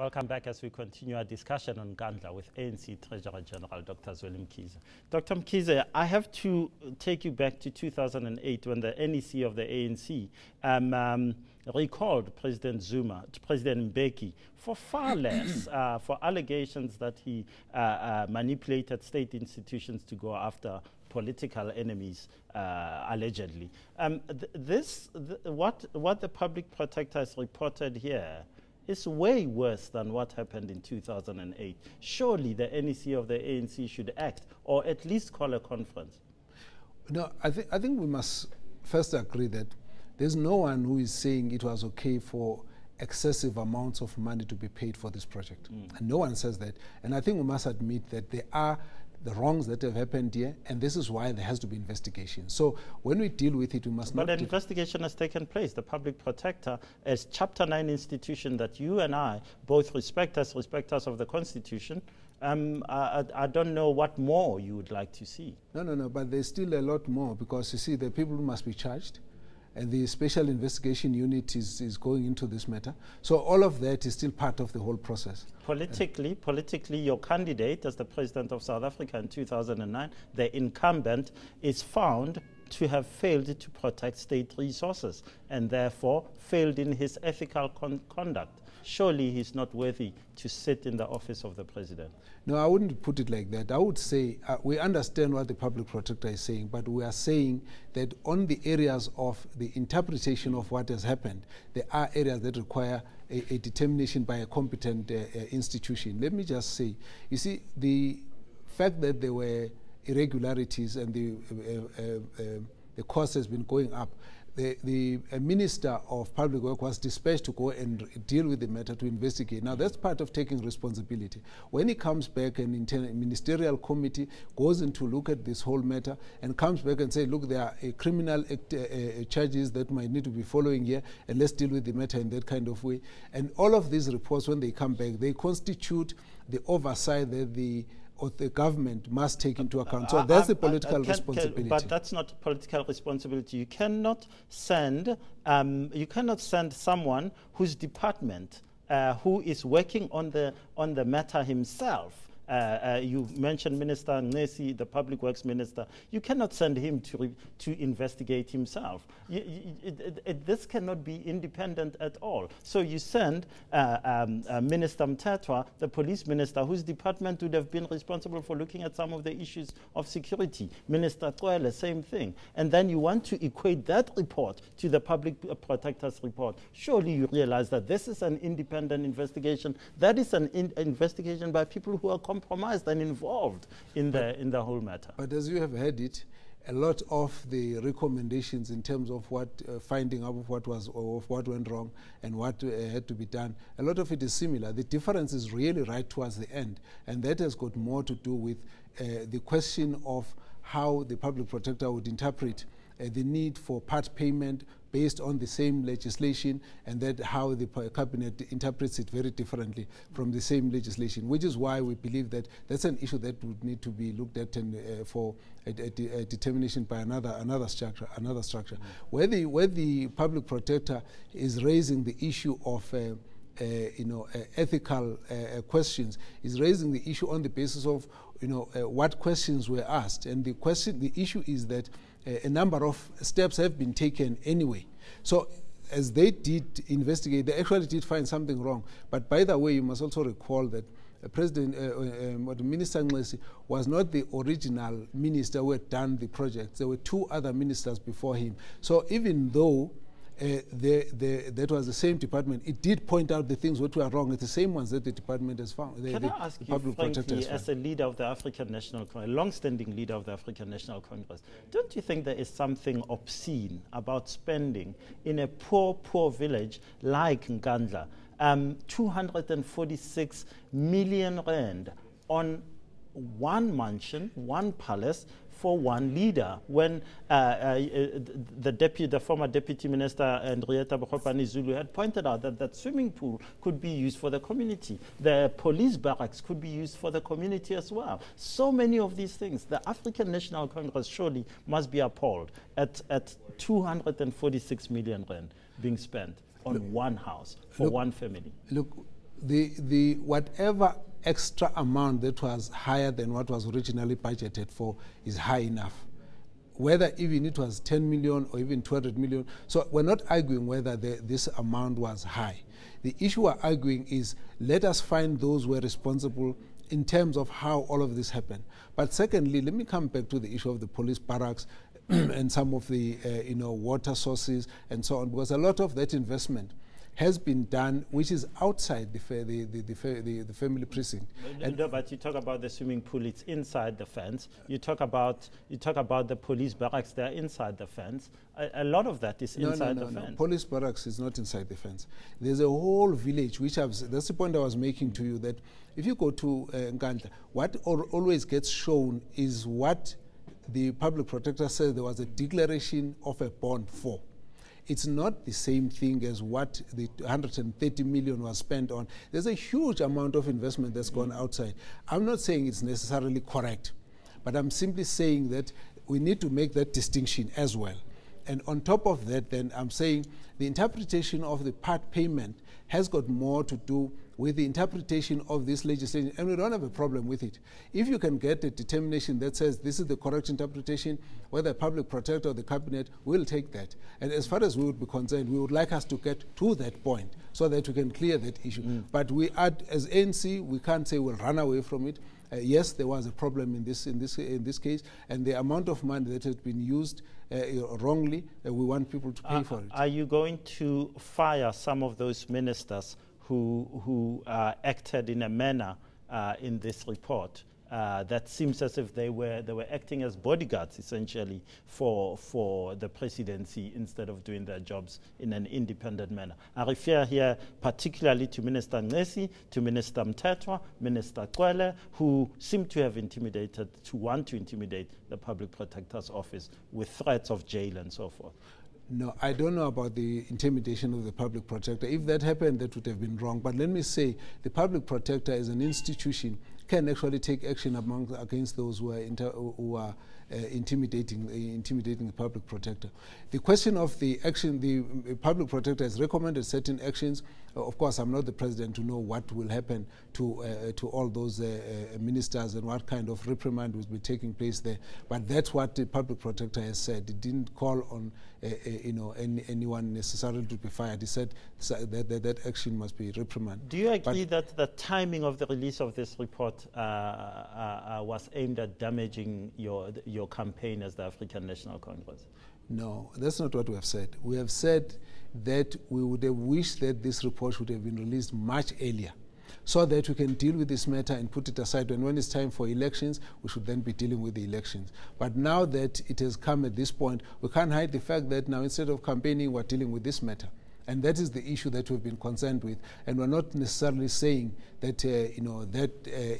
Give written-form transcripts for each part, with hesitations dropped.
Welcome back as we continue our discussion on Nkandla with ANC Treasurer General Dr. Zweli Mkhize. Dr. Mkhize, I have to take you back to 2008 when the NEC of the ANC recalled President Zuma to President Mbeki for far less, for allegations that he manipulated state institutions to go after political enemies, allegedly. What the public protector has reported here is way worse than what happened in 2008. Surely the NEC of the ANC should act, or at least call a conference. No, I think we must first agree that there's no one who is saying it was okay for excessive amounts of money to be paid for this project. And no one says that. And I think we must admit that there are the wrongs that have happened here, and this is why there has to be investigation. So when we deal with it, we must not... But an investigation has taken place. The public protector, as Chapter 9 institution that you and I both respect us of the Constitution, I don't know what more you would like to see. No, but there's still a lot more, because you see, the people must be charged, and the Special Investigation Unit is going into this matter. So all of that is still part of the whole process. Politically, your candidate as the President of South Africa in 2009, the incumbent, is found to have failed to protect state resources and therefore failed in his ethical conduct. Surely he's not worthy to sit in the office of the President. No, I wouldn't put it like that. I would say we understand what the public protector is saying, but we are saying that on the areas of the interpretation of what has happened, there are areas that require a determination by a competent institution. Let me just say, you see, the fact that there were irregularities and the cost has been going up, the Minister of Public Works was dispatched to go and deal with the matter, to investigate. Now, that's part of taking responsibility. When he comes back, an ministerial committee goes in to look at this whole matter and comes back and say, look, there are criminal charges that might need to be following here, and let's deal with the matter in that kind of way. And all of these reports, when they come back, they constitute the oversight that the government must take into account. So that's the political responsibility. But that's not political responsibility. You cannot send someone whose department, who is working on the matter himself. You mentioned Minister Nkandla, the Public Works Minister. You cannot send him to investigate himself. This cannot be independent at all. So you send Minister Mthethwa, the Police Minister, whose department would have been responsible for looking at some of the issues of security. Minister Zweli, same thing. And then you want to equate that report to the Public Protector's report. Surely you realize that this is an independent investigation. That is an investigation by people who are compromised and involved in the whole matter. But as you have heard it, a lot of the recommendations in terms of what finding out of what went wrong and what had to be done, a lot of it is similar. The difference is really right towards the end, and that has got more to do with the question of how the public protector would interpret the need for part payment based on the same legislation, and that how the cabinet interprets it very differently from the same legislation, which is why we believe that that's an issue that would need to be looked at and for a determination by another structure. Where the public protector is raising the issue of ethical questions, is raising the issue on the basis of what questions were asked, and the issue is that a number of steps have been taken anyway. So as they did investigate, they actually did find something wrong. But by the way, you must also recall that Minister Nkandla was not the original minister who had done the project. There were two other ministers before him. So even though that was the same department, it did point out the things that were wrong. It's the same ones that the department has found. Can I ask you, frankly, as a leader of the African National Congress, a long-standing leader of the African National Congress, don't you think there is something obscene about spending in a poor village like Nkandla 246 million rand on one mansion, one palace, for one leader, when the former Deputy Minister Henrietta Zulu had pointed out that swimming pool could be used for the community. The police barracks could be used for the community as well. So many of these things. The African National Congress surely must be appalled at 246 million rand being spent on one house for one family. Look, the whatever extra amount that was higher than what was originally budgeted for is high enough. Whether even it was 10 million or even 200 million. So we're not arguing whether this amount was high. The issue we're arguing is let us find those who are responsible in terms of how all of this happened. But secondly, let me come back to the issue of the police barracks and some of the water sources and so on, because a lot of that investment has been done, which is outside the family precinct. No, but you talk about the swimming pool; it's inside the fence. You talk about the police barracks; they're inside the fence. A lot of that is inside the fence. Police barracks is not inside the fence. There's a whole village, that's the point I was making to you, that if you go to Nkandla, what always gets shown is what the public protector says there was a declaration of a bond for. It's not the same thing as what the 130 million was spent on. There's a huge amount of investment that's gone outside. I'm not saying it's necessarily correct, but I'm simply saying that we need to make that distinction as well. And on top of that, then I'm saying the interpretation of the part payment has got more to do with the interpretation of this legislation, and we don't have a problem with it. If you can get a determination that says this is the correct interpretation, whether a public protector or the cabinet will take that. And as far as we would be concerned, we would like us to get to that point so that we can clear that issue. But we as ANC, we can't say we'll run away from it. Yes, there was a problem in this case, and the amount of money that has been used wrongly, we want people to pay for it. Are you going to fire some of those ministers who acted in a manner in this report that seems as if they were acting as bodyguards essentially for the presidency instead of doing their jobs in an independent manner? I refer here particularly to Minister Nkhize, to Minister Mthethwa, Minister Zweli, who seem to have want to intimidate the Public Protector's Office with threats of jail and so forth. No, I don't know about the intimidation of the public protector. If that happened, that would have been wrong. But let me say, the public protector as an institution can actually take action against those who are intimidating the public protector. The question of the action, the public protector has recommended certain actions. Of course, I'm not the president to know what will happen to all those ministers and what kind of reprimand will be taking place there. But that's what the public protector has said. It didn't call on anyone necessarily to be fired. He said that action must be reprimanded. Do you agree that the timing of the release of this report was aimed at damaging your campaign as the African National Congress? No, that's not what we have said. We have said that we would have wished that this report should have been released much earlier, so that we can deal with this matter and put it aside. And when it's time for elections, we should then be dealing with the elections. But now that it has come at this point, we can't hide the fact that now instead of campaigning, we're dealing with this matter. And that is the issue that we've been concerned with. And we're not necessarily saying that that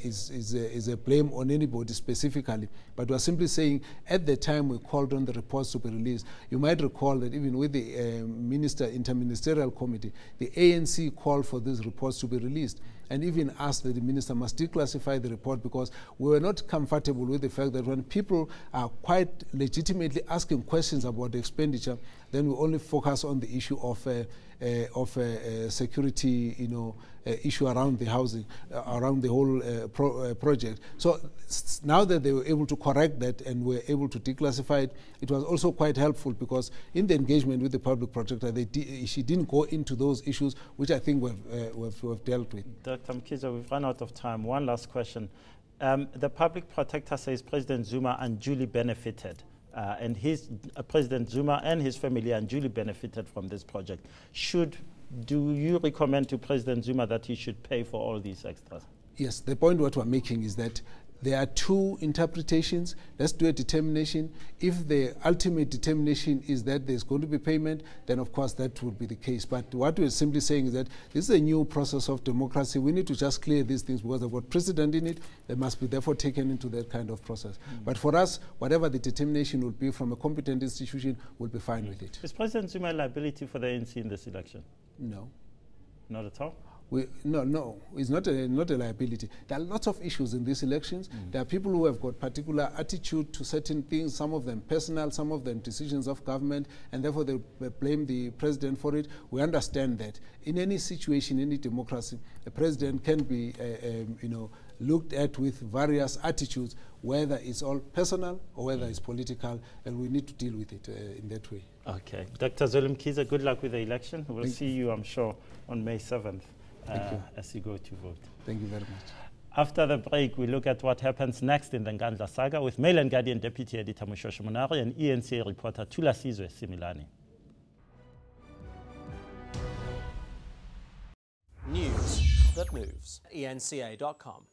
is a blame on anybody specifically, but we're simply saying at the time we called on the reports to be released. You might recall that even with the interministerial committee, the ANC called for these reports to be released, and even asked that the minister must declassify the report, because we were not comfortable with the fact that when people are quite legitimately asking questions about the expenditure, then we only focus on the issue of security, issue around the housing, around the whole project. So now that they were able to correct that and were able to declassify it, it was also quite helpful, because in the engagement with the public protector, she didn't go into those issues, which I think we've dealt with. Dr. Mkhize, we've run out of time. One last question. The public protector says President Zuma unduly benefited. And President Zuma and his family unduly benefited from this project. Do you recommend to President Zuma that he should pay for all these extras? Yes, the point what we're making is that there are two interpretations. Let's do a determination. If the ultimate determination is that there's going to be payment, then of course that would be the case. But what we're simply saying is that this is a new process of democracy. We need to just clear these things, because they've got precedent in it. They must be therefore taken into that kind of process. But for us, whatever the determination will be from a competent institution, we'll be fine with it. Is President Zuma a liability for the ANC in this election? No. Not at all? No, it's not a liability. There are lots of issues in these elections. There are people who have got particular attitude to certain things, some of them personal, some of them decisions of government, and therefore they blame the president for it. We understand that. In any situation, any democracy, the president can be, looked at with various attitudes, whether it's all personal or whether it's political, and we need to deal with it in that way. Okay. Dr. Zweli Mkhize, good luck with the election. We'll see you, I'm sure, on May 7th. As you go to vote. Thank you very much. After the break, we look at what happens next in the Nkandla saga with Mail and Guardian Deputy Editor Moshosho Monari and eNCA reporter Thulasizwe Similani. News that moves. eNCA.com.